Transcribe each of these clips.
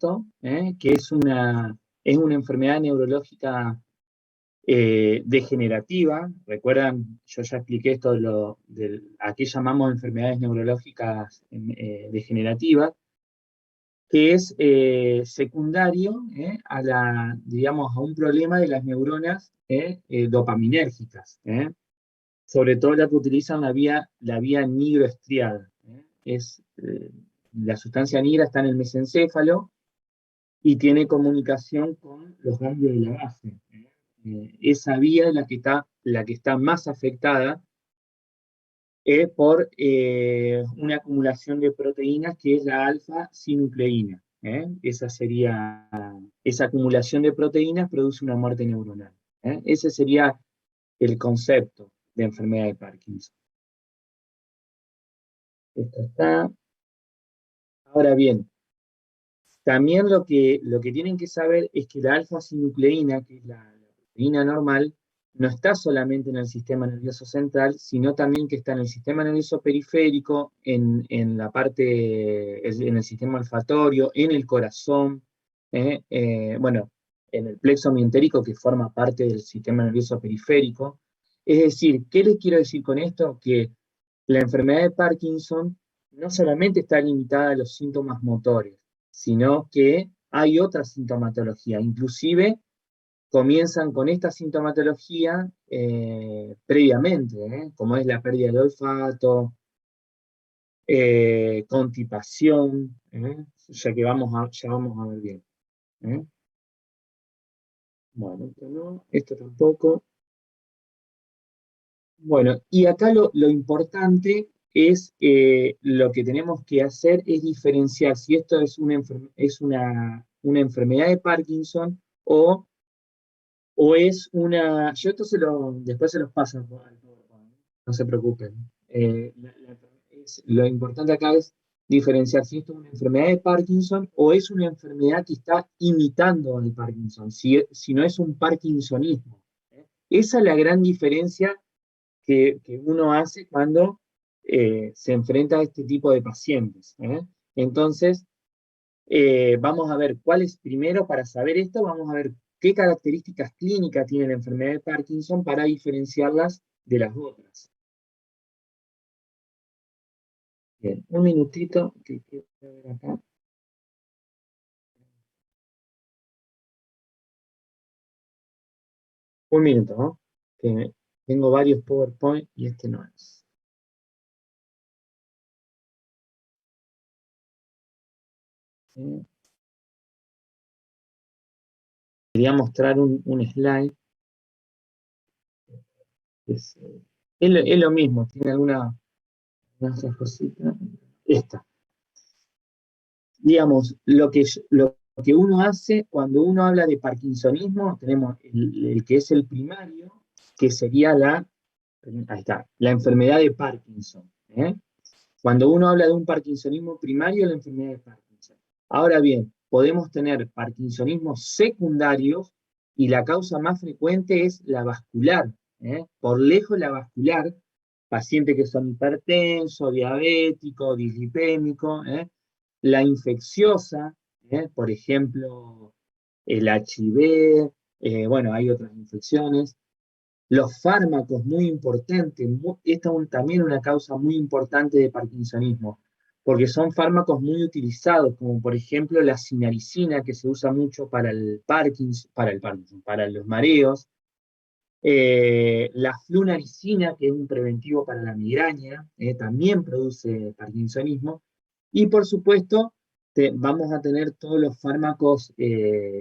esto, que es una enfermedad neurológica degenerativa. Recuerdan, yo ya expliqué esto a qué llamamos enfermedades neurológicas degenerativas, que es secundario digamos, a un problema de las neuronas dopaminérgicas, sobre todo la que utilizan la vía nigroestriada. La sustancia nigra está en el mesencéfalo y tiene comunicación con los ganglios de la base. Esa vía es la que está más afectada por una acumulación de proteínas que es la alfa-sinucleína. Esa acumulación de proteínas produce una muerte neuronal. Ese sería el concepto de enfermedad de Parkinson. Esto está. Ahora bien, también lo que tienen que saber es que la alfa-sinucleína, que es la proteína normal, no está solamente en el sistema nervioso central, sino también que está en el sistema nervioso periférico, en el sistema olfatorio, en el corazón, bueno, en el plexo mientérico, que forma parte del sistema nervioso periférico. Es decir, ¿qué les quiero decir con esto? Que la enfermedad de Parkinson no solamente está limitada a los síntomas motores, sino que hay otra sintomatología. Inclusive comienzan con esta sintomatología previamente, como es la pérdida del olfato, constipación, ya vamos a ver bien. Bueno, esto no, esto tampoco. Bueno, y acá lo importante es lo que tenemos que hacer es diferenciar si esto es una enfermedad de Parkinson o es una. Yo esto después se los paso al PowerPoint, no se preocupen. Lo importante acá es diferenciar si esto es una enfermedad de Parkinson o es una enfermedad que está imitando al Parkinson, si no es un parkinsonismo. Esa es la gran diferencia que uno hace cuando se enfrenta a este tipo de pacientes. Entonces, vamos a ver primero, para saber esto, vamos a ver qué características clínicas tiene la enfermedad de Parkinson para diferenciarlas de las otras. Bien, un minutito que quiero ver acá. Un minuto, ¿no? Que tengo varios PowerPoint y este no es. Quería mostrar un slide. Es lo mismo, tiene alguna otra cosita. Esta. Digamos, lo que uno hace cuando uno habla de parkinsonismo, tenemos el que es el primario, que sería ahí está, la enfermedad de Parkinson. Cuando uno habla de un parkinsonismo primario, la enfermedad de Parkinson. Ahora bien, podemos tener parkinsonismos secundarios y la causa más frecuente es la vascular. Por lejos la vascular, pacientes que son hipertensos, diabéticos, dislipémicos, la infecciosa, por ejemplo, el HIV, bueno, hay otras infecciones. Los fármacos, muy importantes, esta es también una causa muy importante de parkinsonismo, porque son fármacos muy utilizados, como por ejemplo la sinaricina, que se usa mucho para para los mareos, la flunaricina, que es un preventivo para la migraña, también produce parkinsonismo, y por supuesto vamos a tener todos los fármacos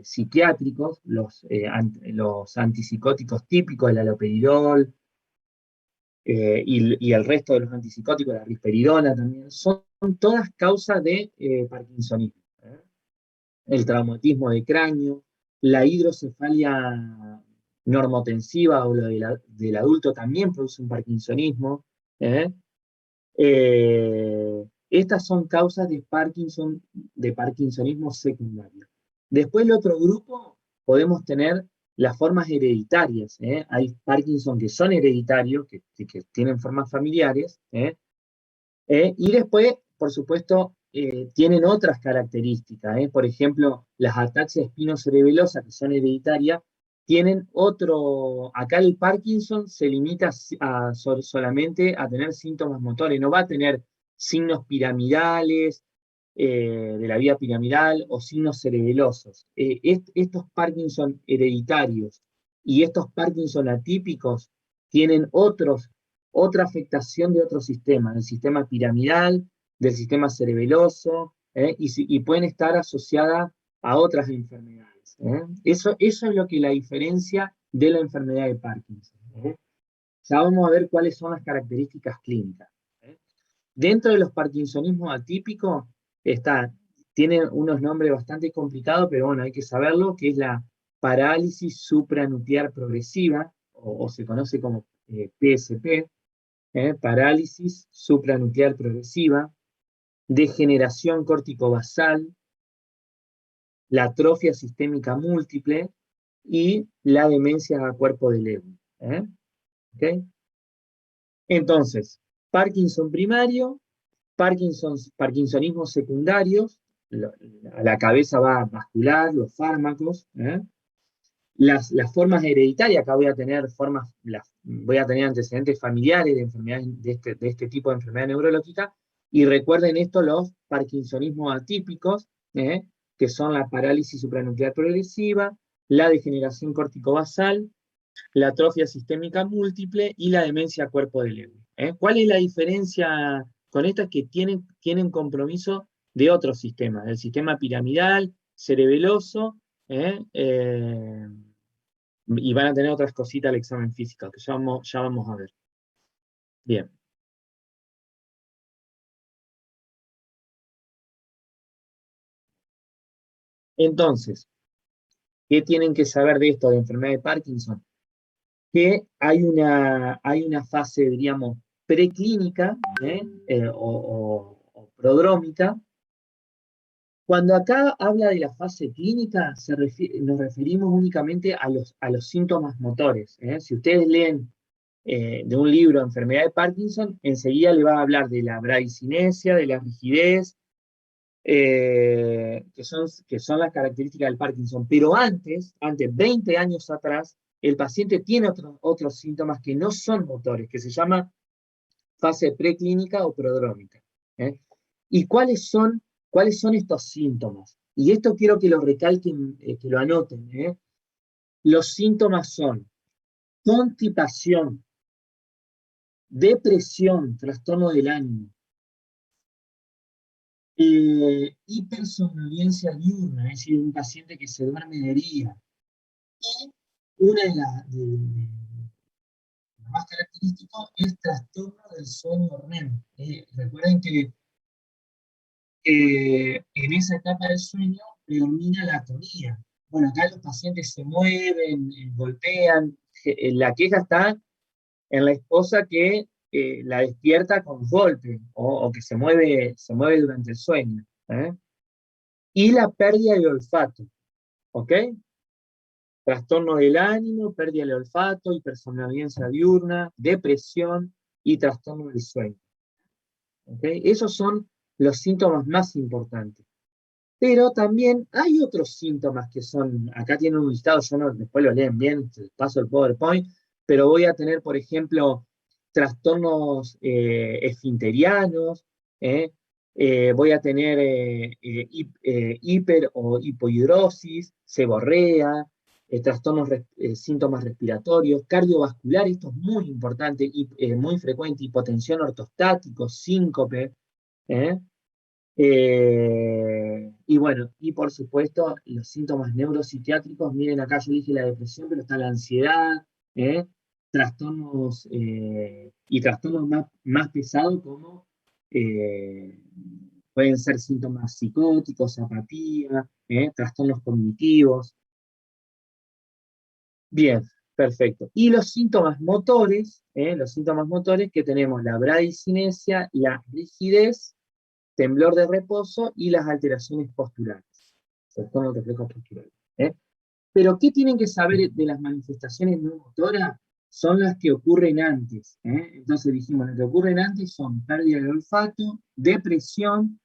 psiquiátricos, los antipsicóticos típicos, el haloperidol, y el resto de los antipsicóticos, la risperidona también, son todas causas de parkinsonismo. El traumatismo de cráneo, la hidrocefalia normotensiva o lo del adulto también produce un parkinsonismo. Estas son causas de parkinsonismo secundario. Después el otro grupo podemos tener las formas hereditarias. Hay Parkinson que son hereditarios, que tienen formas familiares. Y después, por supuesto, tienen otras características. Por ejemplo, las ataxias espinocerebelosas, que son hereditarias, tienen otro. Acá el Parkinson se limita solamente a tener síntomas motores, no va a tener signos piramidales, de la vía piramidal o signos cerebelosos. Estos Parkinson hereditarios y estos Parkinson atípicos tienen otra afectación de otro sistema, del sistema piramidal, del sistema cerebeloso, y pueden estar asociadas a otras enfermedades. Eso es lo que la diferencia de la enfermedad de Parkinson. Ya vamos a ver cuáles son las características clínicas. Dentro de los parkinsonismos atípicos tiene unos nombres bastante complicados, pero bueno, hay que saberlo, que es la parálisis supranuclear progresiva, o se conoce como PSP, parálisis supranuclear progresiva, degeneración córtico-basal, la atrofia sistémica múltiple y la demencia a cuerpo de Lewy. ¿Okay? Entonces, Parkinson primario, parkinsonismos secundarios, a la cabeza va vascular, los fármacos, las formas hereditarias, acá voy a tener antecedentes familiares de enfermedades de este tipo de enfermedad neurológica, y recuerden esto, los parkinsonismos atípicos, que son la parálisis supranuclear progresiva, la degeneración córtico-basal, la atrofia sistémica múltiple y la demencia cuerpo de Lewy. ¿Cuál es la diferencia con estas? Que tienen compromiso de otros sistemas, del sistema piramidal, cerebeloso, y van a tener otras cositas al examen físico, que ya vamos a ver. Bien. Entonces, ¿qué tienen que saber de esto, de enfermedad de Parkinson? Que hay una fase, diríamos, preclínica, o prodrómica. Cuando acá habla de la fase clínica, nos referimos únicamente a los síntomas motores. Si ustedes leen de un libro de enfermedad de Parkinson, enseguida le va a hablar de la bradicinesia, de la rigidez, que son las características del Parkinson. Pero antes, 20 años atrás, el paciente tiene otros síntomas que no son motores, que se llama fase preclínica o prodrómica. ¿Y cuáles son estos síntomas? Y esto quiero que lo recalquen, que lo anoten. Los síntomas son constipación, depresión, trastorno del ánimo, hipersomnolencia diurna, es decir, un paciente que se duerme de día. Y una lo más característico es trastorno del sueño REM. Recuerden que en esa etapa del sueño predomina la atonía. Bueno, acá los pacientes se mueven, golpean. La queja está en la esposa que la despierta con golpe o que se mueve durante el sueño. Y la pérdida de olfato. ¿Ok? Trastorno del ánimo, pérdida del olfato, hipersomnolencia diurna, depresión y trastorno del sueño. ¿Okay? Esos son los síntomas más importantes. Pero también hay otros síntomas que son, acá tienen un listado, yo no, después lo leen bien, paso el PowerPoint, pero voy a tener, por ejemplo, trastornos esfinterianos, voy a tener hiper o hipohidrosis, seborrea, síntomas respiratorios, cardiovascular, esto es muy importante, muy frecuente, hipotensión ortostático, síncope, ¿eh? Y bueno, y por supuesto, los síntomas neuropsiquiátricos, miren acá yo dije la depresión, pero está la ansiedad, ¿eh? Trastornos, y trastornos más pesados como eh, pueden ser síntomas psicóticos, apatía, trastornos cognitivos. Bien, perfecto. Y los síntomas motores que tenemos la bradicinesia, la rigidez, temblor de reposo y las alteraciones posturales, trastornos reflejos posturales. Pero, ¿qué tienen que saber de las manifestaciones no motoras? Son las que ocurren antes. Entonces dijimos, las que ocurren antes son pérdida de olfato, depresión,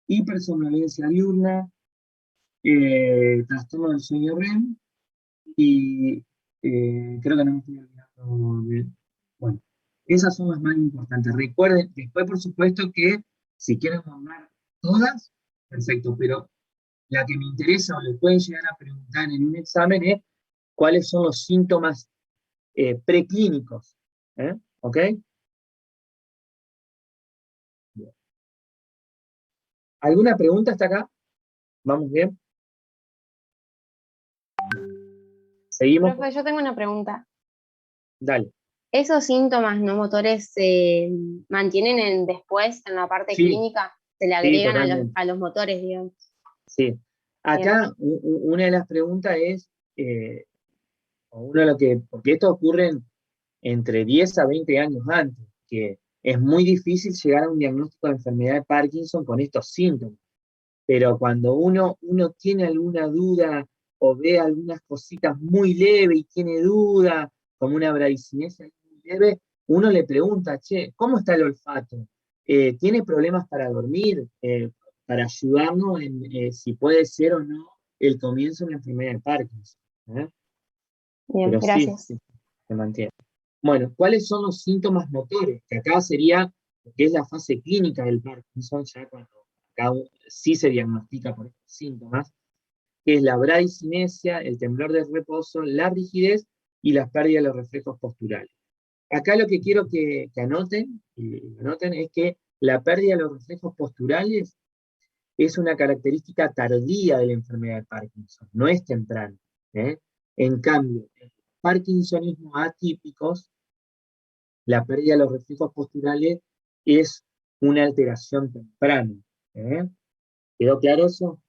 hipersomnolencia diurna, trastorno del sueño REM, y creo que no me estoy olvidando de... Bueno, esas son las más importantes. Recuerden, después por supuesto que si quieren nombrar todas, perfecto, pero la que me interesa o le pueden llegar a preguntar en un examen es cuáles son los síntomas preclínicos. ¿Ok? Bien. ¿Alguna pregunta hasta acá? ¿Vamos bien? ¿Seguimos? Profe, yo tengo una pregunta. Dale. ¿Esos síntomas no motores se mantienen después en la parte Sí, clínica? ¿Se le sí, agregan totalmente. a los motores, digamos? Sí. Bien, Acá una de las preguntas es, o uno de lo que, porque esto ocurre entre 10 a 20 años antes, que es muy difícil llegar a un diagnóstico de enfermedad de Parkinson con estos síntomas. Pero cuando uno tiene alguna duda o ve algunas cositas muy leves y tiene duda, como una bradicinesia muy leve, uno le pregunta, che, ¿cómo está el olfato? ¿Tiene problemas para dormir? Para ayudarnos en si puede ser o no el comienzo de una enfermedad de Parkinson. ¿Eh? bien, Pero sí, gracias. sí, se mantiene. Bueno, ¿cuáles son los síntomas motores? Que acá sería lo que es la fase clínica del Parkinson, ya cuando acá sí se diagnostica por estos síntomas, que es la bradicinesia, el temblor de reposo, la rigidez y las pérdidas de los reflejos posturales. Acá lo que quiero que anoten, y anoten es que la pérdida de los reflejos posturales es una característica tardía de la enfermedad de Parkinson, no es temprana. ¿Eh? En cambio, en parkinsonismo atípicos, la pérdida de los reflejos posturales es una alteración temprana. ¿Eh? ¿Quedó claro eso?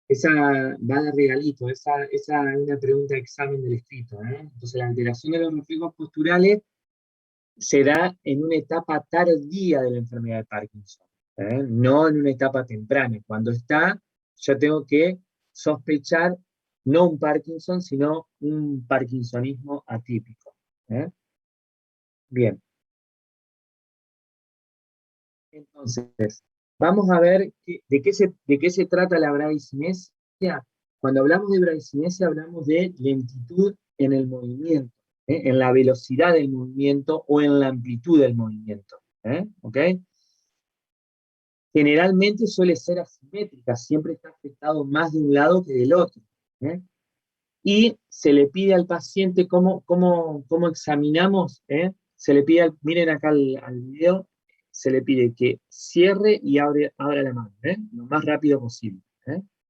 Esa va de regalito, esa es una pregunta de examen del escrito. Entonces, la alteración de los reflejos posturales se da en una etapa tardía de la enfermedad de Parkinson, no en una etapa temprana. Cuando está, yo tengo que sospechar no un Parkinson, sino un parkinsonismo atípico. ¿Eh? Bien. Entonces, vamos a ver de qué se trata la bradicinesia. Cuando hablamos de bradicinesia hablamos de lentitud en el movimiento, en la velocidad del movimiento o en la amplitud del movimiento. ¿Ok? Generalmente suele ser asimétrica, siempre está afectado más de un lado que del otro. ¿Eh? Y se le pide al paciente cómo examinamos, se le pide, miren acá al video, se le pide que cierre y abra la mano, lo más rápido posible.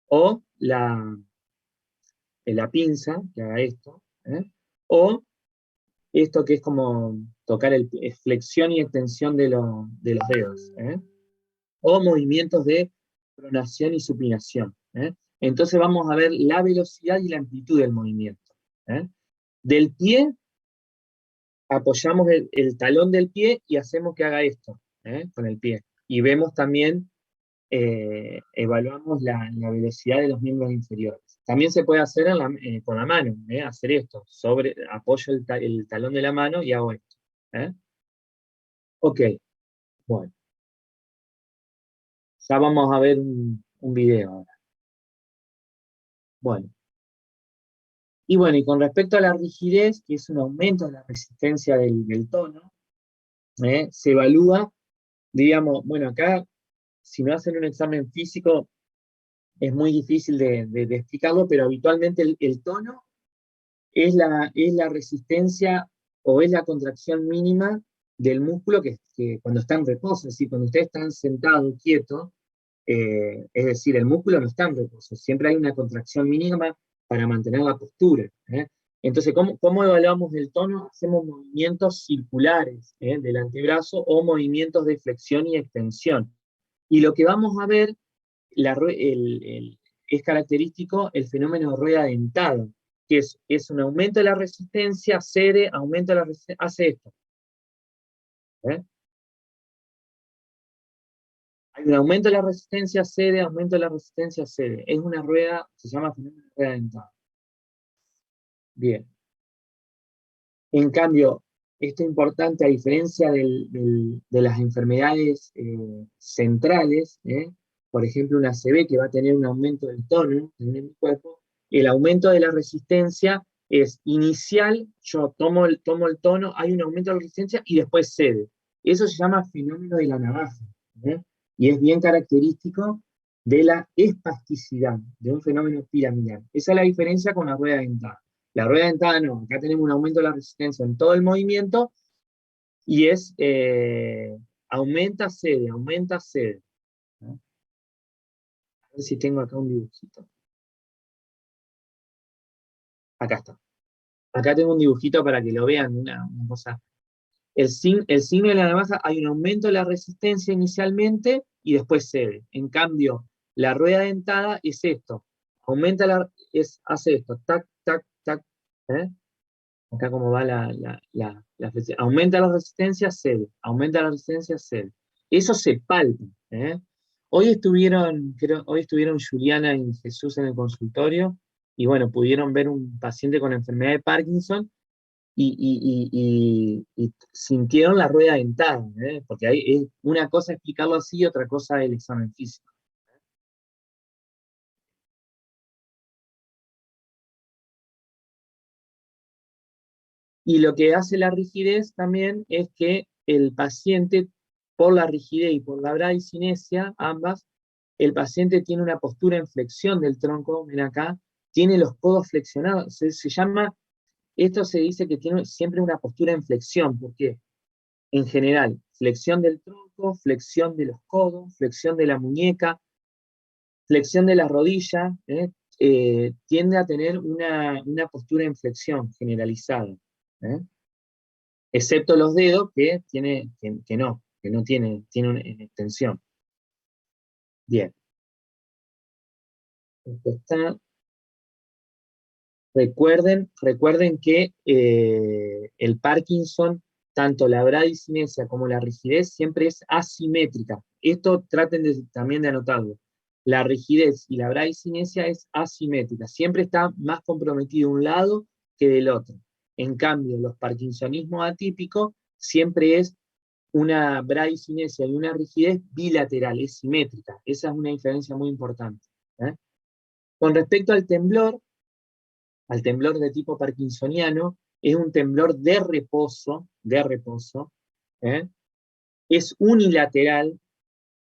O la pinza, que haga esto, o esto que es como tocar flexión y extensión de los dedos, o movimientos de pronación y supinación. Entonces vamos a ver la velocidad y la amplitud del movimiento. ¿Eh? Del pie, apoyamos el talón del pie y hacemos que haga esto, con el pie. Y vemos también, evaluamos la velocidad de los miembros inferiores. También se puede hacer con la mano, hacer esto, apoyo el talón de la mano y hago esto. Ok, bueno, ya vamos a ver un video ahora. Bueno, y bueno, y con respecto a la rigidez, que es un aumento de la resistencia del tono, se evalúa, digamos, bueno, acá, si no hacen un examen físico, es muy difícil de explicarlo, pero habitualmente el tono es la resistencia o es la contracción mínima del músculo que cuando está en reposo, es decir, cuando ustedes están sentados, quietos, es decir, el músculo no está en reposo, siempre hay una contracción mínima para mantener la postura. Entonces, ¿cómo evaluamos el tono? Hacemos movimientos circulares del antebrazo o movimientos de flexión y extensión. Y lo que vamos a ver, es característico el fenómeno de rueda dentada, que es un aumento de la resistencia, cede, aumenta la resistencia, hace esto. ¿Eh? Hay un aumento de la resistencia, cede, aumento de la resistencia, cede. Es una rueda, se llama fenómeno de rueda dentada. Bien. En cambio, esto es importante a diferencia de las enfermedades centrales, por ejemplo una ACV que va a tener un aumento del tono en el cuerpo, el aumento de la resistencia es inicial, yo tomo el tono, hay un aumento de la resistencia y después cede. Eso se llama fenómeno de la navaja, y es bien característico de la espasticidad, de un fenómeno piramidal. Esa es la diferencia con la rueda dentada. La rueda dentada no, acá tenemos un aumento de la resistencia en todo el movimiento y es aumenta, cede, ¿no? A ver si tengo acá un dibujito. Acá está. Acá tengo un dibujito para que lo vean, una cosa. El signo de la navaja, hay un aumento de la resistencia inicialmente y después cede. En cambio, la rueda dentada es esto. Hace esto, tac, tac, tac. ¿eh? Acá como va la flexión. Aumenta la resistencia, cede. Aumenta la resistencia, cede. Eso se palpa. Hoy estuvieron Juliana y Jesús en el consultorio, y bueno, pudieron ver un paciente con enfermedad de Parkinson, y sintieron la rueda dentada, porque una cosa es explicarlo así, otra cosa es el examen físico. Y lo que hace la rigidez también es que el paciente, por la rigidez y por la bradicinesia, ambas, el paciente tiene una postura en flexión del tronco, ven acá, tiene los codos flexionados, esto se dice que tiene siempre una postura en flexión, porque en general, flexión del tronco, flexión de los codos, flexión de la muñeca, flexión de la rodilla, tiende a tener una postura en flexión generalizada. ¿eh? Excepto los dedos que no tiene una extensión. Bien. Esto está. Recuerden que el Parkinson, tanto la bradicinesia como la rigidez, siempre es asimétrica. Esto traten también de anotarlo. La rigidez y la bradicinesia es asimétrica. Siempre está más comprometido un lado que del otro. En cambio, los parkinsonismos atípicos siempre es una bradicinesia y una rigidez bilateral, es simétrica. Esa es una diferencia muy importante. Con respecto al temblor de tipo parkinsoniano, es un temblor de reposo, ¿eh? Es unilateral,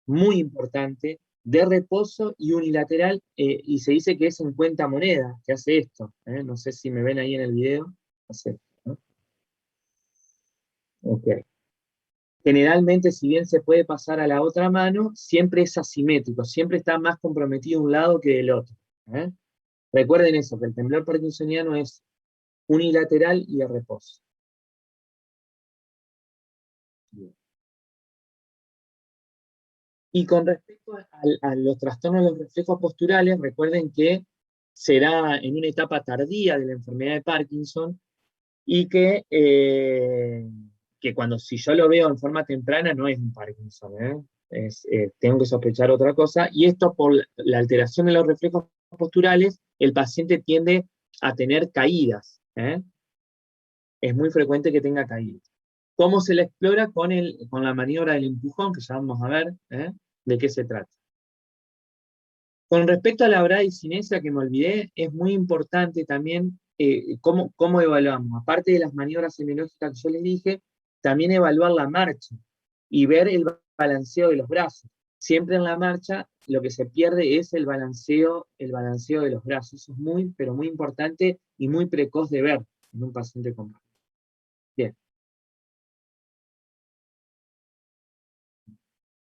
muy importante, de reposo y unilateral, y se dice que es en cuenta moneda, que hace esto, no sé si me ven ahí en el video, hace esto, ¿no? Ok. Generalmente, si bien se puede pasar a la otra mano, siempre es asimétrico, siempre está más comprometido un lado que del otro. ¿eh? Recuerden eso, que el temblor parkinsoniano es unilateral y de reposo. Bien. Y con respecto a los trastornos de los reflejos posturales, recuerden que será en una etapa tardía de la enfermedad de Parkinson, y que si yo lo veo en forma temprana no es un Parkinson, tengo que sospechar otra cosa, y esto por la alteración de los reflejos posturales, el paciente tiende a tener caídas, es muy frecuente que tenga caídas. ¿Cómo se la explora? Con la maniobra del empujón, que ya vamos a ver de qué se trata. Con respecto a la bradicinesia, que me olvidé, es muy importante también cómo evaluamos. Aparte de las maniobras semiológicas que yo les dije, también evaluar la marcha y ver el balanceo de los brazos. Siempre en la marcha lo que se pierde es el balanceo de los brazos. Eso es muy, pero muy importante y muy precoz de ver en un paciente con Parkinson. Bien.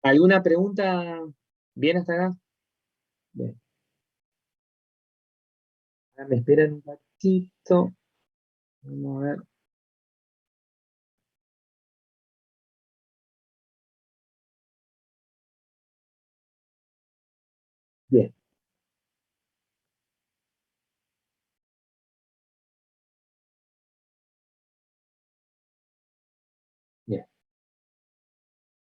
¿Alguna pregunta? ¿Bien hasta acá? Bien. Ahora me esperan un ratito. Vamos a ver. Bien. Bien.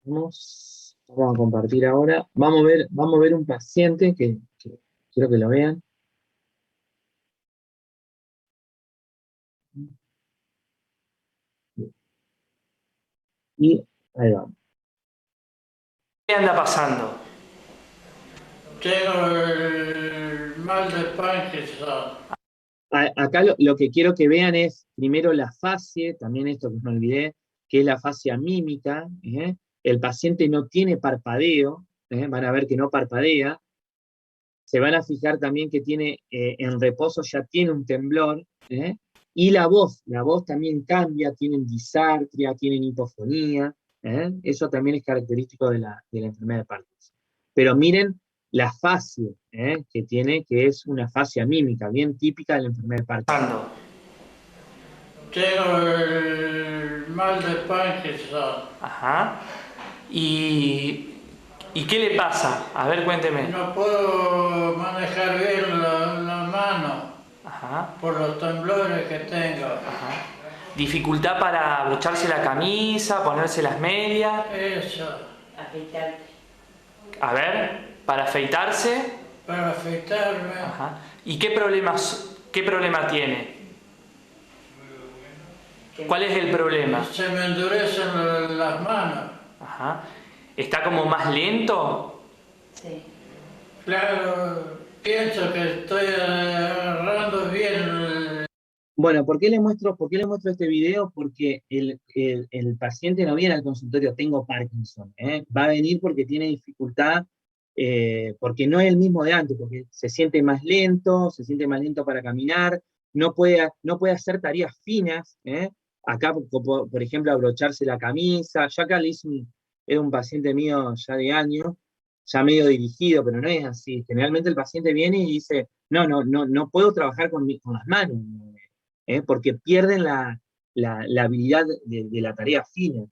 Vamos a compartir ahora. Vamos a ver un paciente que quiero que lo vean. Y ahí va. ¿Qué anda pasando? Tengo el mal de Parkinson. Acá lo que quiero que vean es primero la fascia, también esto que me olvidé, que es la fascia mímica. El paciente no tiene parpadeo, van a ver que no parpadea. Se van a fijar también que tiene, en reposo ya tiene un temblor. Y la voz también cambia, tienen disartria, tienen hipofonía. Eso también es característico de la enfermedad de Parkinson. Pero miren la fascia que tiene, que es una fascia mímica, bien típica de la enfermedad de Parkinson. Tengo el mal de Parkinson. Ajá. ¿Y qué le pasa? A ver, cuénteme. No puedo manejar bien la mano. Ajá. Por los temblores que tengo. Ajá. ¿Dificultad para abrocharse la camisa, ponerse las medias? Eso. Afeitarte. A ver, para afeitarse. Para afeitarme. Ajá. ¿Y qué problema tiene? ¿Cuál es el problema? Se me endurecen las manos. Ajá. ¿Está como más lento? Sí. Claro, pienso que estoy agarrando bien. Bueno, ¿por qué les muestro este video? Porque el paciente no viene al consultorio, tengo Parkinson. Va a venir porque tiene dificultad, porque no es el mismo de antes, porque se siente más lento para caminar, no puede hacer tareas finas. Acá, por ejemplo, abrocharse la camisa. Yo acá le hice era un paciente mío ya de años, ya medio dirigido, pero no es así. Generalmente el paciente viene y dice, no puedo trabajar con las manos. Porque pierden la habilidad de la tarea fina.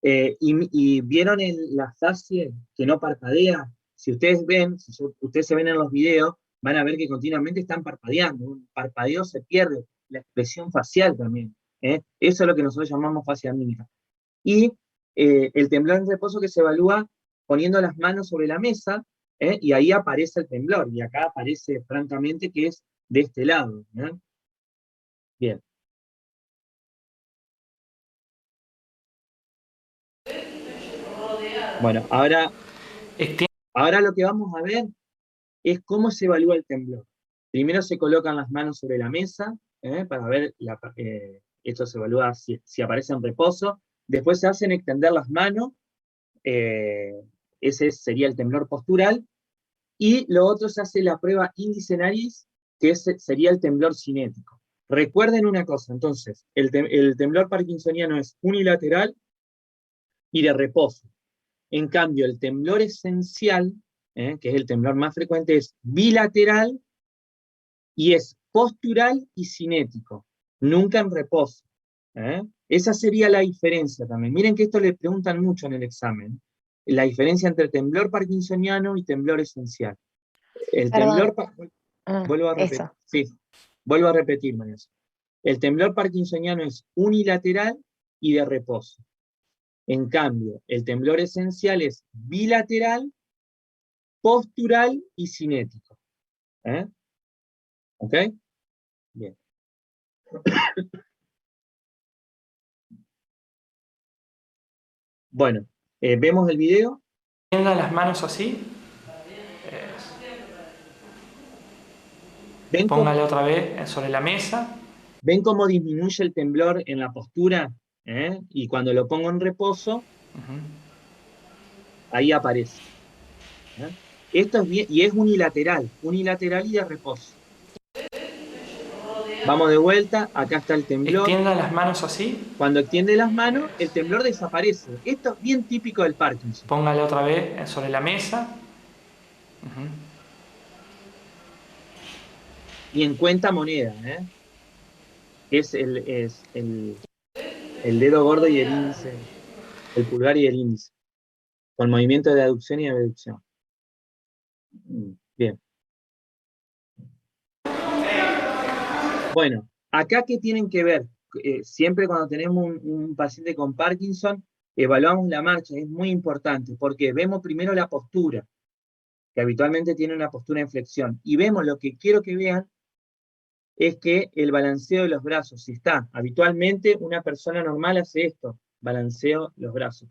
Y vieron la fascia que no parpadea. Si ustedes se ven en los videos, van a ver que continuamente están parpadeando. Un parpadeo se pierde, la expresión facial también. Eso es lo que nosotros llamamos fascia mímica. Y el temblor en reposo, que se evalúa poniendo las manos sobre la mesa, y ahí aparece el temblor, y acá aparece francamente que es de este lado. Bien. Bueno, ahora lo que vamos a ver es cómo se evalúa el temblor. Primero se colocan las manos sobre la mesa, para ver, esto se evalúa si aparece en reposo. Después se hacen extender las manos, ese sería el temblor postural. Y lo otro, se hace la prueba índice nariz, que sería el temblor cinético. Recuerden una cosa, entonces, el temblor parkinsoniano es unilateral y de reposo. En cambio, el temblor esencial, que es el temblor más frecuente, es bilateral y es postural y cinético, nunca en reposo. Esa sería la diferencia también. Miren que esto le preguntan mucho en el examen, la diferencia entre temblor parkinsoniano y temblor esencial. El temblor, vuelvo a repetir, Eso. sí, vuelvo a repetir, María. El temblor parkinsoniano es unilateral y de reposo. En cambio, el temblor esencial es bilateral, postural y cinético. ¿Ok? Bien. Bueno, ¿vemos el video? Tenga las manos así. Póngale otra vez sobre la mesa. ¿Ven cómo disminuye el temblor en la postura? Y cuando lo pongo en reposo, ahí aparece. Esto es bien, y es unilateral y de reposo. Vamos de vuelta, acá está el temblor. Extienda las manos así. Cuando extiende las manos, el temblor desaparece. Esto es bien típico del Parkinson. Póngale otra vez sobre la mesa. Y en cuenta moneda, es el dedo gordo y el índice, el pulgar y el índice, con movimiento de aducción y abducción. Bien. Bueno, acá ¿qué tienen que ver? Siempre cuando tenemos un paciente con Parkinson, evaluamos la marcha, es muy importante, porque vemos primero la postura, que habitualmente tiene una postura en flexión, y vemos, lo que quiero que vean, es que el balanceo de los brazos, si está, habitualmente una persona normal hace esto, balanceo los brazos.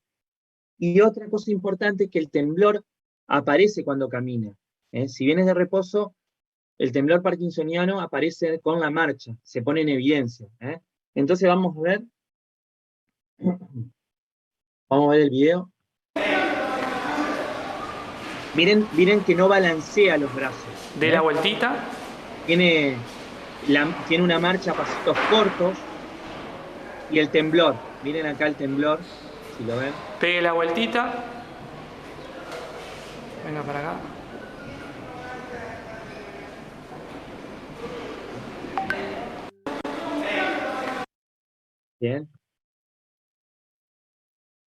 Y otra cosa importante es que el temblor aparece cuando camina. Si vienes de reposo, el temblor parkinsoniano aparece con la marcha, se pone en evidencia. Entonces vamos a ver el video. Miren que no balancea los brazos. De la vueltita. Tiene una marcha a pasitos cortos. Y el temblor. Miren acá el temblor, si lo ven. Pegue la vueltita. Venga para acá. Bien.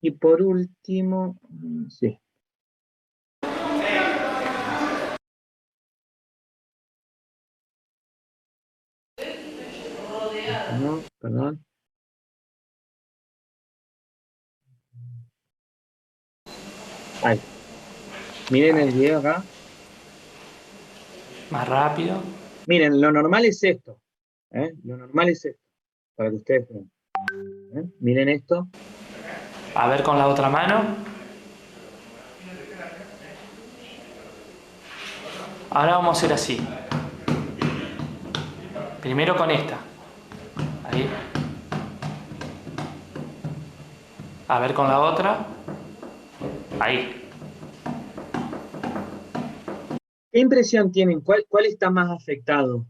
Y por último, sí. No, perdón. Ahí. Miren el video acá. Más rápido. Miren, lo normal es esto. Lo normal es esto. Para que ustedes vean. Miren esto. A ver con la otra mano. Ahora vamos a hacer así. Primero con esta. Ahí. A ver con la otra. Ahí. ¿Qué impresión tienen? ¿Cuál está más afectado?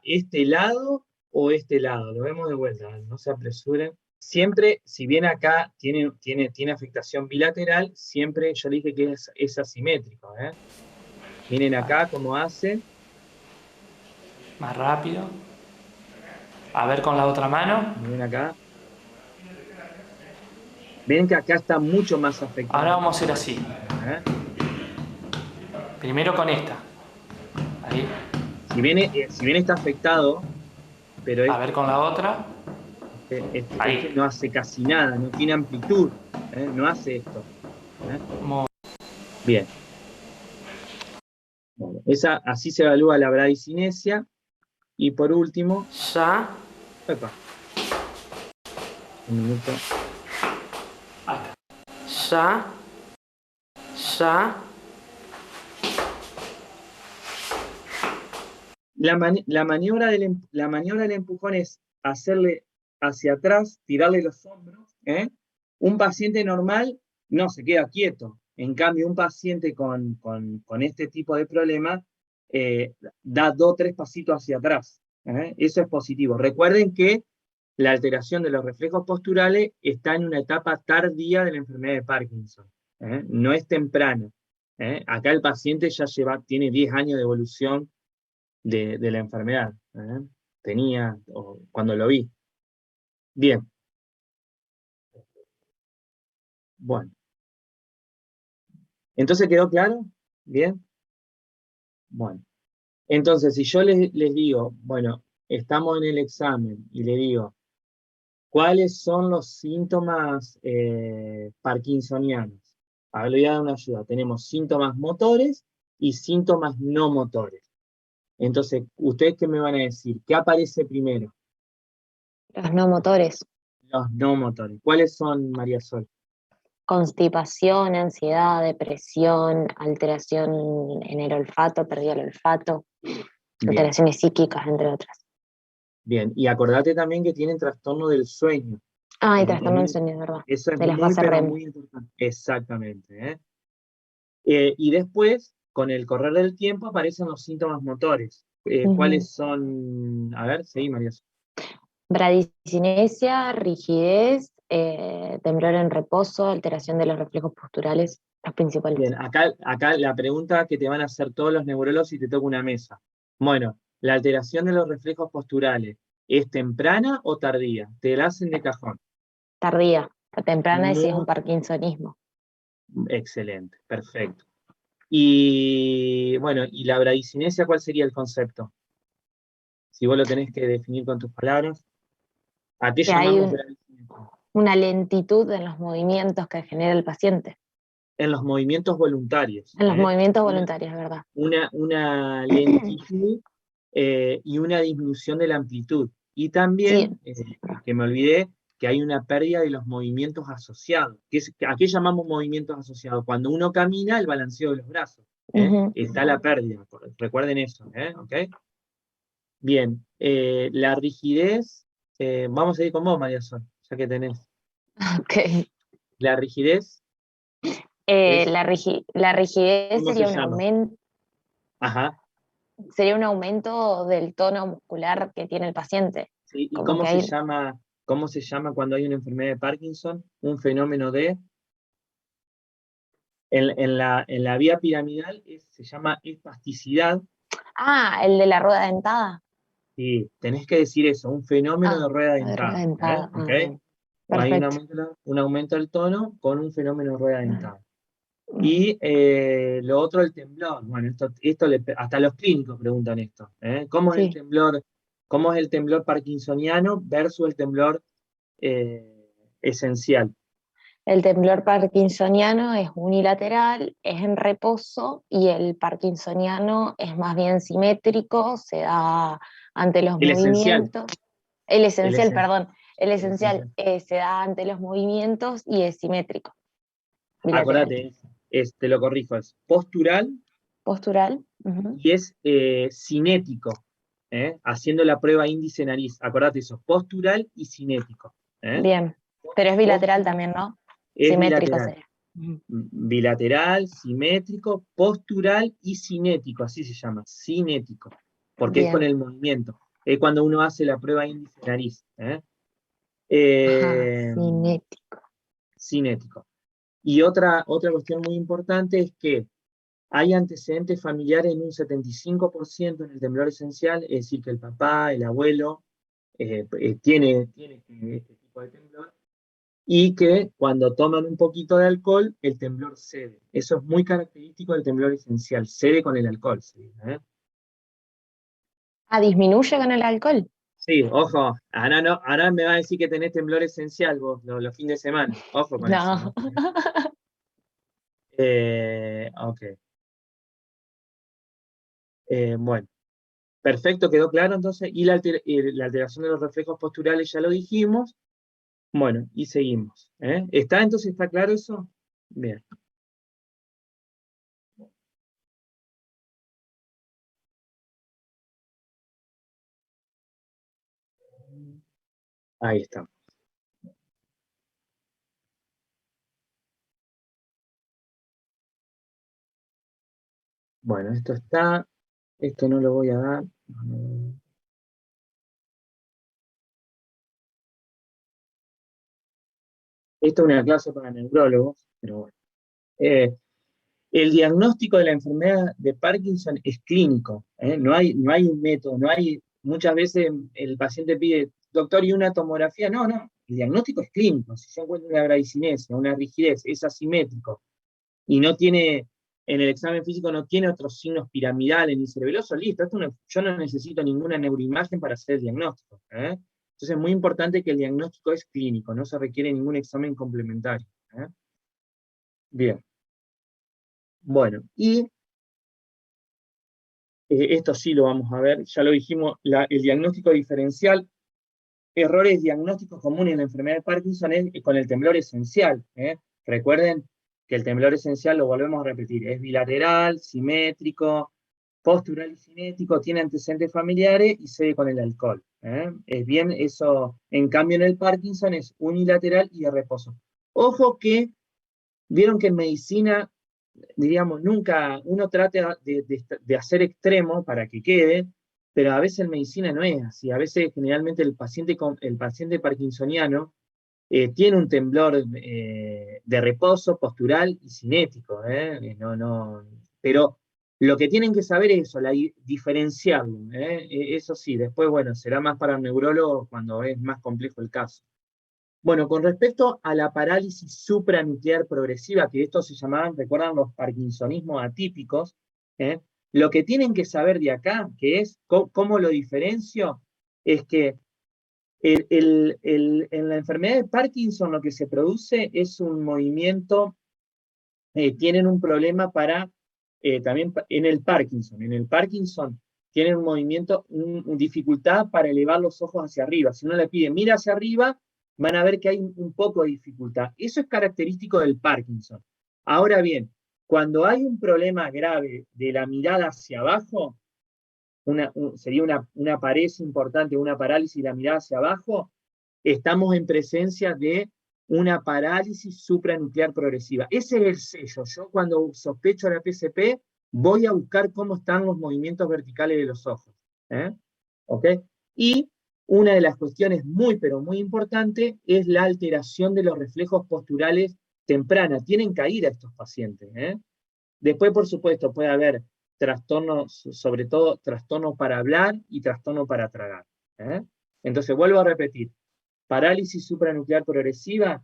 ¿Este lado o este lado? Lo vemos de vuelta, no se apresuren. Siempre, si bien acá tiene afectación bilateral, siempre yo dije que es asimétrico. Miren acá cómo hace. Más rápido. A ver con la otra mano. Miren acá. Ven que acá está mucho más afectado. Ahora vamos a hacer así. Primero con esta. Ahí. Si bien está afectado, pero A ver con la otra. este no hace casi nada, no tiene amplitud, no hace esto. Bien. Bueno, así se evalúa la bradicinesia. Y por último, Ya. epa, un minuto. Ahí está. Ya. La maniobra del empujón es hacerle hacia atrás, tirarle los hombros. Un paciente normal no se queda quieto. En cambio, un paciente con este tipo de problema da 2 o 3 pasitos hacia atrás. Eso es positivo. Recuerden que la alteración de los reflejos posturales está en una etapa tardía de la enfermedad de Parkinson. No es temprana. Acá el paciente ya tiene 10 años de evolución de la enfermedad. Cuando lo vi. Bien. Bueno. ¿Entonces quedó claro? ¿Bien? Bueno. Entonces, si yo les digo, bueno, estamos en el examen y le digo, ¿cuáles son los síntomas parkinsonianos? A ver, le voy a dar una ayuda. Tenemos síntomas motores y síntomas no motores. Entonces, ¿ustedes qué me van a decir? ¿Qué aparece primero? Los no motores. Los no motores. ¿Cuáles son, María Sol? Constipación, ansiedad, depresión, alteración en el olfato, pérdida del olfato, alteraciones psíquicas, entre otras. Bien, y acordate también que tienen trastorno del sueño. Ah, y trastorno del sueño, es verdad. Eso es de las fases REM. muy importante. Exactamente. Y después, con el correr del tiempo, aparecen los síntomas motores. ¿Cuáles son? A ver, seguí, María. Bradicinesia, rigidez, temblor en reposo, alteración de los reflejos posturales, los principales. Bien, acá la pregunta que te van a hacer todos los neurólogos si te toca una mesa. Bueno, ¿la alteración de los reflejos posturales es temprana o tardía? Te la hacen de cajón. Tardía. La temprana es un parkinsonismo. Excelente, perfecto. Y bueno, ¿y la bradicinesia cuál sería el concepto? Si vos lo tenés que definir con tus palabras. ¿A qué llamamos bradicinesia? Una lentitud en los movimientos que genera el paciente. En los movimientos voluntarios. En los movimientos voluntarios, ¿verdad? Una lentitud y una disminución de la amplitud. Y también, que me olvidé, que hay una pérdida de los movimientos asociados. ¿A qué llamamos movimientos asociados? Cuando uno camina, el balanceo de los brazos. Ujú. Está la pérdida, recuerden eso. ¿Ok? Bien, la rigidez, vamos a ir con vos, María Sol, ya que tenés. Ok. La rigidez es, La rigidez ¿cómo se sería llama? Sería un aumento del tono muscular que tiene el paciente. ¿Sí? ¿Y Como que cómo se llama cuando hay una enfermedad de Parkinson? Un fenómeno de... En la vía piramidal se llama espasticidad. el de la rueda dentada. Y tenés que decir eso, un fenómeno de rueda De rueda dentada. dentada. ¿Ok? Bien. Hay Perfecto. un aumento del tono con un fenómeno de rueda dentada. Mm. Y lo otro, el temblor. Bueno, hasta los clínicos preguntan esto. ¿Cómo es el Sí. temblor? ¿Cómo es el temblor parkinsoniano versus el temblor esencial? El temblor parkinsoniano es unilateral, es en reposo, y el parkinsoniano es más bien simétrico, se da ante los El esencial. movimientos. El El, esencial, esen- perdón. El el esencial esencial. se da ante los movimientos y es simétrico, bilateral. Acordate, te lo corrijo, es postural Postural. Ujú. y es cinético. Haciendo la prueba índice-nariz. Acordate eso, postural y cinético. Bien. Pero es bilateral Postural también, ¿no? es Simétrico bilateral. sería. Ujú. Bilateral, simétrico, postural y cinético, así se llama, cinético, porque es con Bien. el movimiento, es cuando uno hace la prueba índice nariz. Ajá, Eh, cinético. cinético. Y otra cuestión muy importante es que hay antecedentes familiares en un 75% en el temblor esencial, es decir, que el papá, el abuelo, tiene este tipo de temblor, y que cuando toman un poquito de alcohol, el temblor cede. Eso es muy característico del temblor esencial, cede con el alcohol. Disminuye con el alcohol. Sí, ojo, ahora me va a decir que tenés temblor esencial vos los fines de semana. Ojo con eso. No. Ok. Bueno, perfecto, quedó claro entonces. Y la alteración de los reflejos posturales ya lo dijimos. Bueno, y seguimos. ¿Está claro eso? Bien. Ahí está. Bueno, esto no lo voy a dar. Esto es una clase para neurólogos, pero bueno. El diagnóstico de la enfermedad de Parkinson es clínico, no hay un método, muchas veces el paciente pide, doctor, ¿y una tomografía? No, el diagnóstico es clínico. Si yo encuentro una bradicinesia, una rigidez, es asimétrico, y no tiene, en el examen físico no tiene otros signos piramidales ni cerebelosos, listo, yo no necesito ninguna neuroimagen para hacer el diagnóstico. Entonces es muy importante que el diagnóstico es clínico, no se requiere ningún examen complementario. Bien, bueno, y esto sí lo vamos a ver, ya lo dijimos, el diagnóstico diferencial, errores diagnósticos comunes en la enfermedad de Parkinson es con el temblor esencial. Recuerden que el temblor esencial, lo volvemos a repetir, es bilateral, simétrico, postural y cinético, tiene antecedentes familiares y cede con el alcohol. Es bien, eso, en cambio en el Parkinson es unilateral y de reposo. Ojo que, vieron que en medicina, diríamos, nunca uno trata de hacer extremo para que quede, pero a veces en medicina no es así. A veces, generalmente, el paciente parkinsoniano tiene un temblor de reposo, postural y cinético. Pero lo que tienen que saber es eso, diferenciarlo. Eso sí, después, bueno, será más para el neurólogo cuando es más complejo el caso. Bueno, con respecto a la parálisis supranuclear progresiva, que estos se llamaban, recuerdan, los parkinsonismos atípicos, lo que tienen que saber de acá, que es cómo lo diferencio, es que en la enfermedad de Parkinson lo que se produce es un movimiento, tienen un problema también en el Parkinson tienen un movimiento, dificultad para elevar los ojos hacia arriba. Si uno le pide, mira hacia arriba, van a ver que hay un poco de dificultad. Eso es característico del Parkinson. Ahora bien, cuando hay un problema grave de la mirada hacia abajo, sería una paresia importante, una parálisis de la mirada hacia abajo, estamos en presencia de una parálisis supranuclear progresiva. Ese es el sello. Yo cuando sospecho la PSP, voy a buscar cómo están los movimientos verticales de los ojos. ¿Ok? Y una de las cuestiones muy, pero muy importante es la alteración de los reflejos posturales temprana. Tienen que ir a estos pacientes. Después, por supuesto, puede haber trastornos, sobre todo trastornos para hablar y trastorno para tragar. Entonces, vuelvo a repetir, parálisis supranuclear progresiva,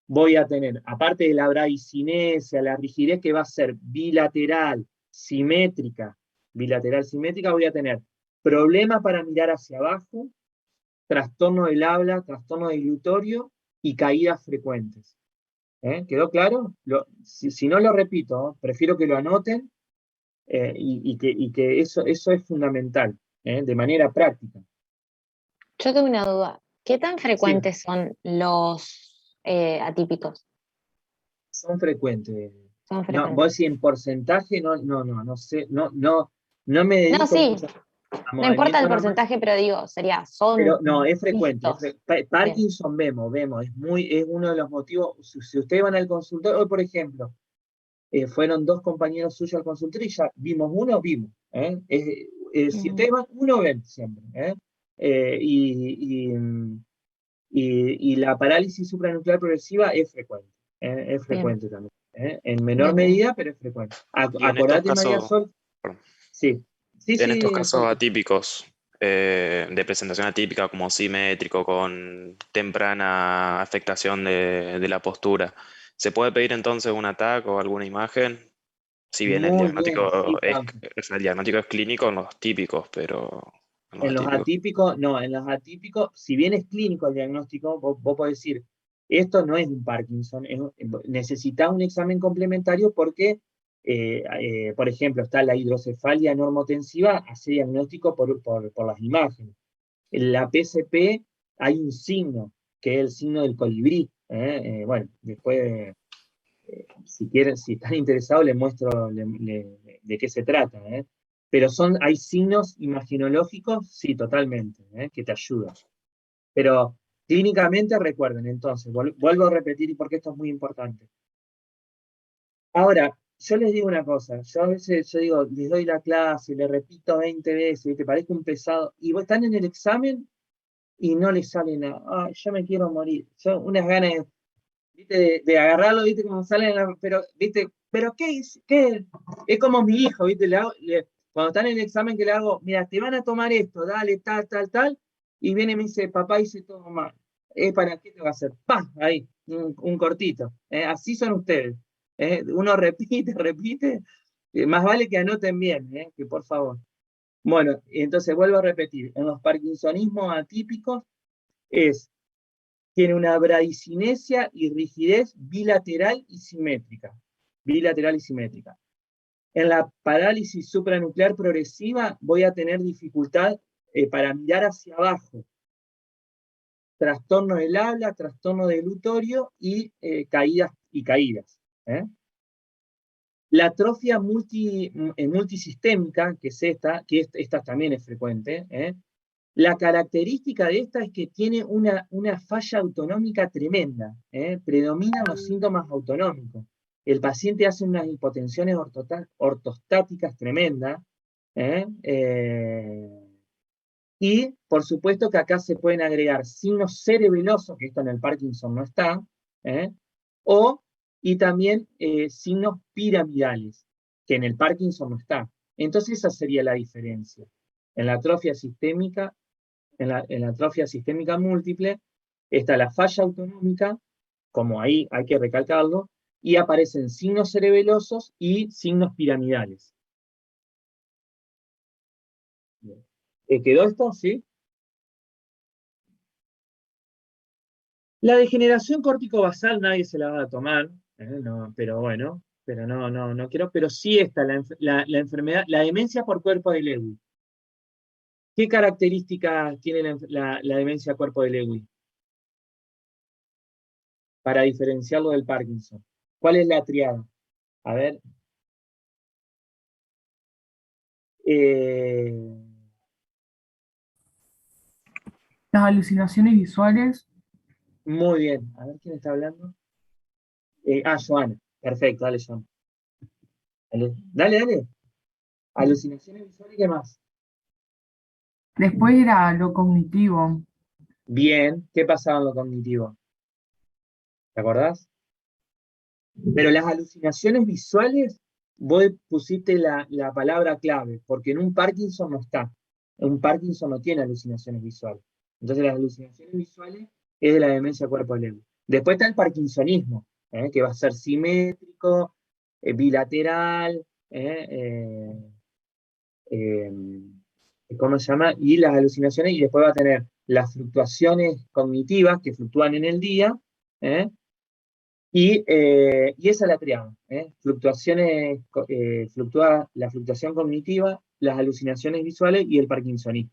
voy a tener, aparte de la bradicinesia, la rigidez que va a ser bilateral, simétrica, voy a tener problema para mirar hacia abajo, trastorno del habla, trastorno del glutorio y caídas frecuentes. ¿Quedó claro? Si no lo repito, prefiero que lo anoten y que eso es fundamental, de manera práctica. Yo tengo una duda. ¿Qué tan Sí, frecuentes son los atípicos? son frecuentes. Son No, frecuentes. vos si en porcentaje, no sé, no me No, dedico sí, mucho a no importa movimiento el normal, porcentaje, pero digo, pero son no, es frecuente. vistos. Bien. Parkinson vemos, es uno de los motivos. Si ustedes van al consultorio, hoy por ejemplo, fueron 2 compañeros suyos al consultorio y ya vimos uno, vimos. Si ustedes van, uno ven siempre. Y la parálisis supranuclear progresiva es Bien, frecuente también. En menor bien, bien. medida, pero es frecuente. Y en estos Acordate, María casos, Sol, perdón, sí. Sí, en estos sí, casos atípicos, de presentación atípica como simétrico, con temprana afectación de la postura, ¿se puede pedir entonces un TAC o alguna imagen? Si bien muy bien, sí, Pablo. o sea, el diagnóstico es clínico en los típicos, pero en los En los atípicos. atípicos, no, en los atípicos, si bien es clínico el diagnóstico, vos podés decir, esto no es un Parkinson, necesita un examen complementario porque, por ejemplo, está la hidrocefalia normotensiva, hace diagnóstico por las imágenes. En la PSP hay un signo, que es el signo del colibrí. Bueno, después, si quieren, si están interesados, les muestro de qué se trata. Pero hay signos imaginológicos, sí, totalmente, que te ayudan. Pero clínicamente recuerden, entonces, vuelvo a repetir porque esto es muy importante. Ahora, yo les digo una cosa, yo a veces digo, les doy la clase, le repito 20 veces, y te parezco un pesado, y vos están en el examen y no les sale nada. Ay, yo me quiero morir. Yo unas ganas ¿viste? De agarrarlo, ¿viste? Como salen, pero, ¿viste? Pero ¿qué? Es como mi hijo, ¿viste? Cuando están en el examen que le hago, mira, te van a tomar esto, dale, tal, y viene y me dice, papá, hice todo mal. ¿Para qué te va a hacer? ¡Pah! Ahí, un cortito. Así son ustedes. Uno repite, más vale que anoten bien, que por favor. Bueno, entonces vuelvo a repetir, en los parkinsonismos atípicos tiene una bradicinesia y rigidez bilateral y simétrica. Bilateral y simétrica. En la parálisis supranuclear progresiva voy a tener dificultad para mirar hacia abajo. Trastorno del habla, trastorno del glutorio y caídas. La atrofia multisistémica, que es esta también es frecuente, la característica de esta es que tiene una falla autonómica tremenda, predominan los síntomas autonómicos. El paciente hace unas hipotensiones ortostáticas tremendas, y por supuesto que acá se pueden agregar signos cerebelosos, que esto en el Parkinson no está, y también signos piramidales, que en el Parkinson no está. Entonces esa sería la diferencia. En la atrofia sistémica múltiple, está la falla autonómica, como ahí hay que recalcarlo, y aparecen signos cerebelosos y signos piramidales. ¿Quedó esto? ¿Sí? La degeneración córtico-basal nadie se la va a tomar, pero bueno, pero no quiero, pero sí está la enfermedad, la demencia por cuerpo de Lewy. ¿Qué características tiene la demencia cuerpo de Lewy? para diferenciarlo del Parkinson. ¿Cuál es la triada? A ver. Las alucinaciones visuales. Muy bien. A ver quién está hablando. Joana. Perfecto, dale, Joana. Dale. Alucinaciones visuales, ¿qué más? Después era lo cognitivo. Bien. ¿Qué pasaba en lo cognitivo? ¿Te acordás? Pero las alucinaciones visuales, vos pusiste la palabra clave, porque en un Parkinson no está. Un Parkinson no tiene alucinaciones visuales. Entonces las alucinaciones visuales es de la demencia cuerpo-lengua. Después está el parkinsonismo, que va a ser simétrico, bilateral, eh, ¿cómo se llama? Y las alucinaciones, y después va a tener las fluctuaciones cognitivas que fluctúan en el día, y esa es la triada, fluctuaciones, la fluctuación cognitiva, las alucinaciones visuales y el parkinsonismo.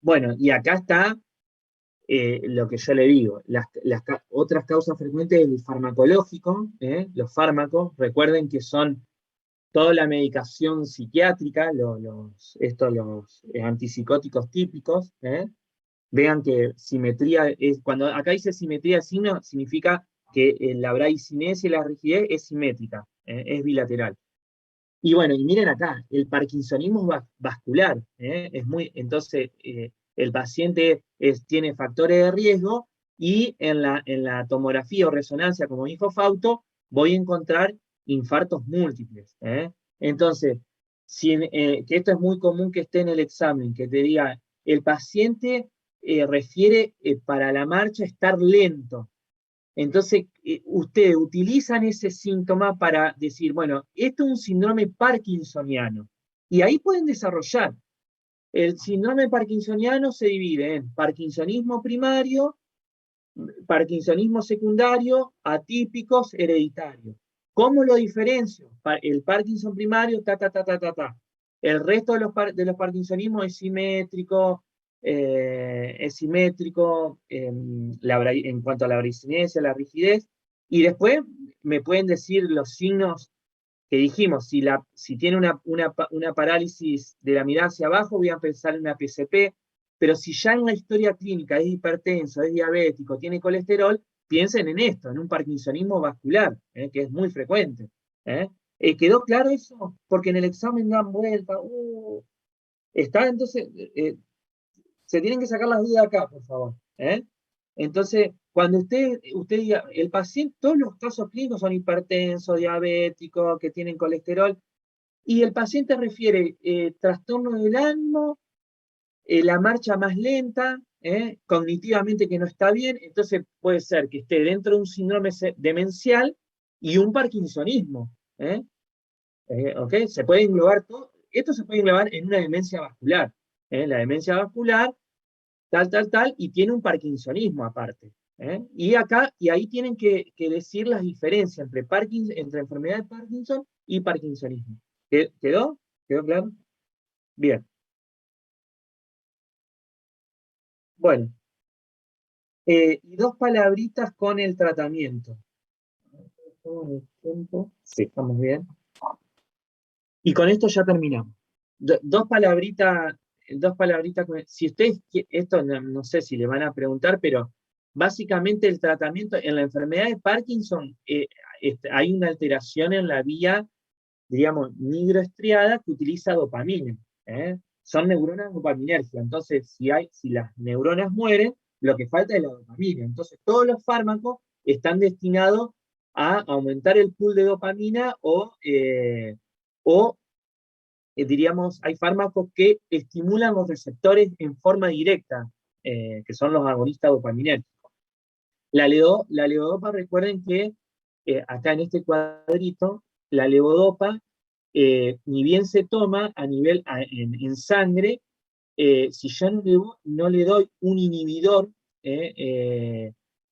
Bueno, y acá está lo que yo le digo, otras causas frecuentes del farmacológico, los fármacos, recuerden que son toda la medicación psiquiátrica, los antipsicóticos típicos, vean que simetría, cuando acá dice simetría de signo, significa que la bradicinesia y la rigidez es simétrica, es bilateral. Y bueno, y miren acá, el parkinsonismo vascular, entonces el paciente tiene factores de riesgo y en la tomografía o resonancia, como dijo Fausto, voy a encontrar infartos múltiples. Entonces, que esto es muy común que esté en el examen, que te diga, el paciente refiere para la marcha estar lento. Entonces, ustedes utilizan ese síntoma para decir, bueno, esto es un síndrome parkinsoniano. Y ahí pueden desarrollar. El síndrome parkinsoniano se divide en parkinsonismo primario, parkinsonismo secundario, atípicos, hereditarios. ¿Cómo lo diferencio? El Parkinson primario, El resto de los parkinsonismos es simétrico, en cuanto a la bradicinesia, la rigidez, y después me pueden decir los signos que dijimos, si tiene una parálisis de la mirada hacia abajo, voy a pensar en una PCP, pero si ya en la historia clínica es hipertenso, es diabético, tiene colesterol, piensen en esto, en un parkinsonismo vascular, que es muy frecuente. ¿Quedó claro eso? Porque en el examen dan vuelta. Está, entonces, se tienen que sacar las dudas acá, por favor. Entonces, cuando usted diga, el paciente, todos los casos clínicos son hipertensos, diabéticos, que tienen colesterol, y el paciente refiere trastorno del ánimo, la marcha más lenta, cognitivamente que no está bien, entonces puede ser que esté dentro de un síndrome demencial y un parkinsonismo. ¿Ok? Se puede englobar todo, esto se puede englobar en una demencia vascular. La demencia vascular, tal, y tiene un parkinsonismo aparte. Y ahí tienen que decir las diferencias entre enfermedad de Parkinson y parkinsonismo. ¿Quedó? ¿Quedó claro? Bien. Bueno. Y dos palabritas con el tratamiento. Sí, estamos bien. Y con esto ya terminamos. Dos palabritas, si ustedes, esto no sé si le van a preguntar, pero básicamente el tratamiento en la enfermedad de Parkinson hay una alteración en la vía, digamos, nigroestriada que utiliza dopamina. Son neuronas dopaminérgicas. Entonces, si las neuronas mueren, lo que falta es la dopamina. Entonces, todos los fármacos están destinados a aumentar el pool de dopamina o diríamos, hay fármacos que estimulan los receptores en forma directa, que son los agonistas dopaminérgicos. La levodopa, recuerden que acá en este cuadrito, la levodopa, ni bien se toma a nivel en sangre, si yo no le doy un inhibidor,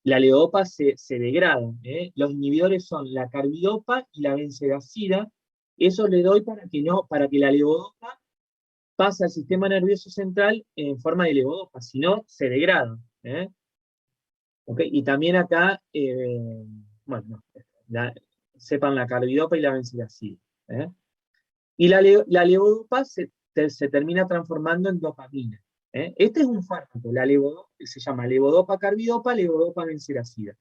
la levodopa se degrada. Los inhibidores son la carbidopa y la benzodiazida. Eso le doy para que la levodopa pasa al sistema nervioso central en forma de levodopa, si no, se degrada. ¿Ok? Y también acá, bueno, sepan la carbidopa y la benzodiazida. Y la levodopa se termina transformando en dopamina. Este es un fármaco, la levodopa, se llama levodopa carbidopa, levodopa benzodiazida.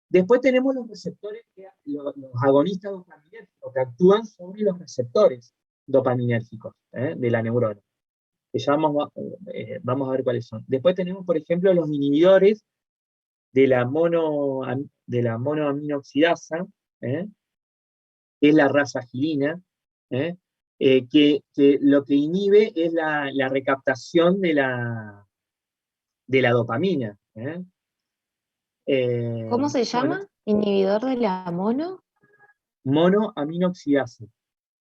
Después tenemos los receptores, los agonistas dopaminérgicos, que actúan sobre los receptores dopaminérgicos de la neurona, que ya vamos a ver cuáles son. Después tenemos, por ejemplo, los inhibidores de la monoaminoxidasa, que es la rasagilina, que lo que inhibe es la recaptación de la dopamina. ¿Cómo se llama? Bueno, ¿Inhibidor de la mono? monoaminoxidasa.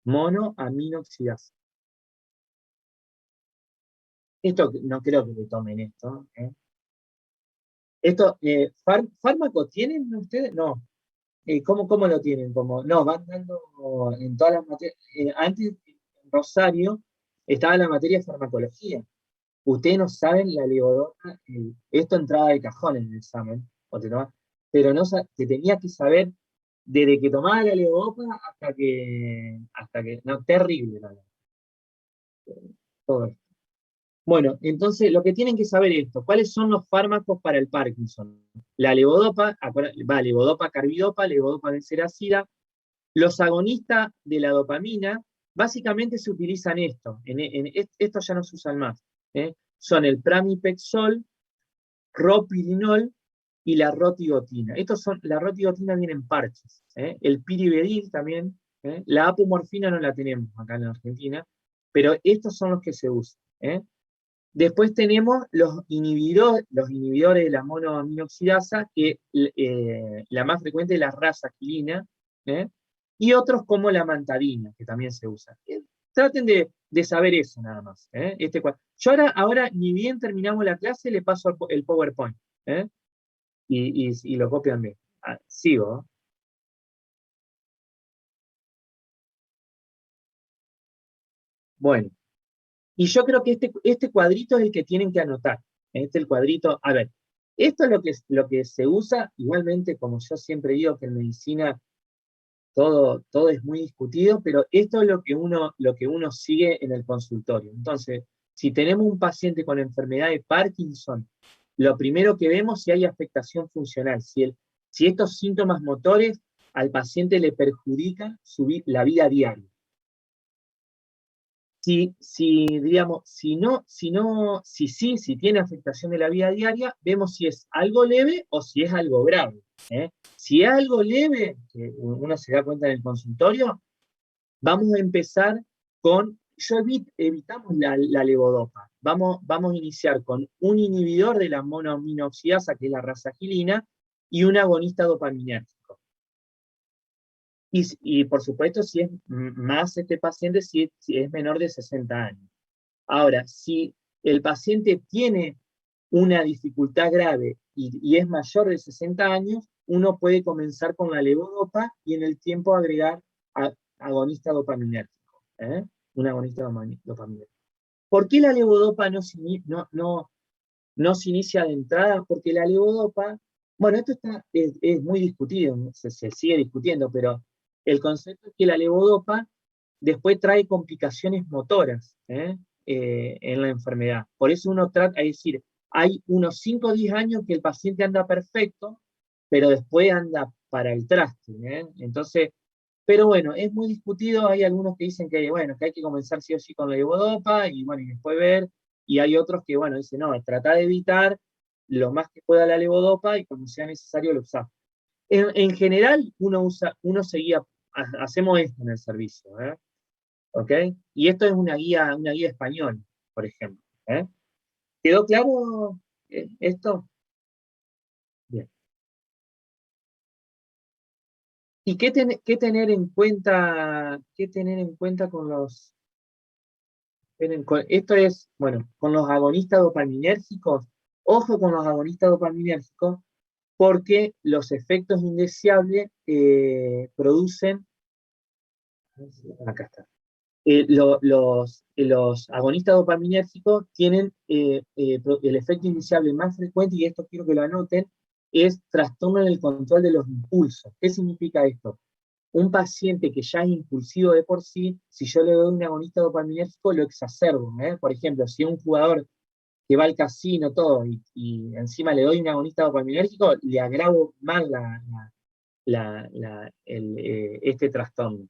Monoaminoxidasa. Esto no creo que le tomen esto. Esto, ¿fármaco tienen ustedes? No. ¿Cómo lo tienen? No, van dando en todas las materias. Antes, en Rosario, estaba la materia de farmacología. Ustedes no saben la levodopa, esto entraba de cajón en el examen, pero no, te tenía que saber desde que tomaba la levodopa hasta que, no, terrible, todo esto. Bueno, entonces lo que tienen que saber es esto, ¿cuáles son los fármacos para el Parkinson? La levodopa, levodopa carbidopa, levodopa benzodiazida. Los agonistas de la dopamina, básicamente se utilizan estos ya no se usan más. Son el pramipexol, ropilinol y la rotigotina. La rotigotina viene en parches. El pirivedil también, la apomorfina no la tenemos acá en Argentina, pero estos son los que se usan. Después tenemos los inhibidores de la monoaminoxidasa, que la más frecuente es la rasagilina, y otros como la mantadina, que también se usa. Traten de saber eso nada más. Yo ahora, ni bien terminamos la clase, le paso el PowerPoint, y lo copian bien. Sigo. Bueno, y yo creo que este cuadrito es el que tienen que anotar. El cuadrito, a ver, esto es lo que se usa, igualmente, como yo siempre digo, que en medicina todo es muy discutido, pero esto es lo que uno sigue en el consultorio. Entonces, si tenemos un paciente con enfermedad de Parkinson, lo primero que vemos es si hay afectación funcional, si estos síntomas motores al paciente le perjudican la vida diaria. Si tiene afectación de la vida diaria, vemos si es algo leve o si es algo grave. Si es algo leve, que uno se da cuenta en el consultorio, vamos a empezar evitamos la levodopa. Vamos a iniciar con un inhibidor de la monoaminoxidasa, que es la rasagilina, y un agonista dopaminérgico. Y por supuesto, si es más este paciente, si es menor de 60 años. Ahora, si el paciente tiene una dificultad grave y es mayor de 60 años, uno puede comenzar con la levodopa y en el tiempo agregar agonista dopaminérgico. Un agonista dopaminérgico. ¿Por qué la levodopa no se inicia de entrada? Porque la levodopa, bueno, esto es muy discutido, se sigue discutiendo, pero el concepto es que la levodopa después trae complicaciones motoras en la enfermedad. Por eso uno trata de decir, hay unos 5 o 10 años que el paciente anda perfecto, pero después anda para el traste. Entonces, pero bueno, es muy discutido, hay algunos que dicen que, bueno, que hay que comenzar sí o sí con la levodopa, y bueno, y después ver, y hay otros que, bueno, dicen, no, trata de evitar lo más que pueda la levodopa, y cuando sea necesario lo usa. En general, hacemos esto en el servicio, ¿ok? Y esto es una guía española, por ejemplo. ¿Quedó claro esto? Bien. ¿Y qué tener en cuenta con los... Esto es, bueno, con los agonistas dopaminérgicos? Ojo con los agonistas dopaminérgicos, porque los efectos indeseables producen... Acá está. Los agonistas dopaminérgicos tienen el efecto iniciable más frecuente, y esto quiero que lo anoten, es trastorno en el control de los impulsos. ¿Qué significa esto? Un paciente que ya es impulsivo de por sí, si yo le doy un agonista dopaminérgico, lo exacerbo. Por ejemplo, si un jugador que va al casino, todo, y encima le doy un agonista dopaminérgico, le agravo más este trastorno.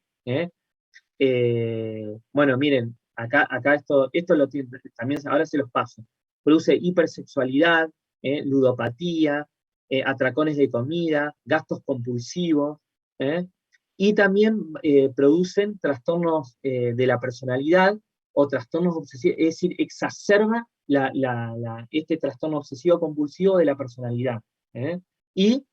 Bueno, miren, acá esto lo tiene, también ahora se los paso. Produce hipersexualidad, ludopatía, atracones de comida, gastos compulsivos, y también producen trastornos de la personalidad o trastornos obsesivos, es decir, exacerba este trastorno obsesivo compulsivo de la personalidad. Y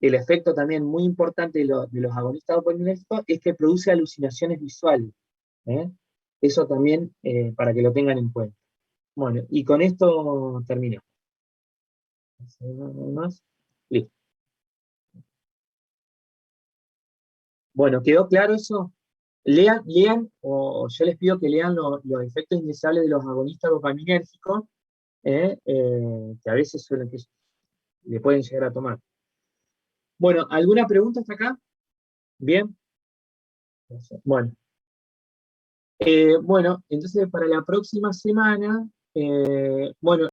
el efecto también muy importante de los agonistas dopaminérgicos es que produce alucinaciones visuales. Eso también para que lo tengan en cuenta. Bueno, y con esto termino. Más. Listo. Bueno, ¿quedó claro eso? Lean, o yo les pido que lean los efectos indeseables de los agonistas dopaminérgicos, que a veces que le pueden llegar a tomar. Bueno, ¿alguna pregunta hasta acá? ¿Bien? Bueno. Bueno, entonces para la próxima semana, bueno,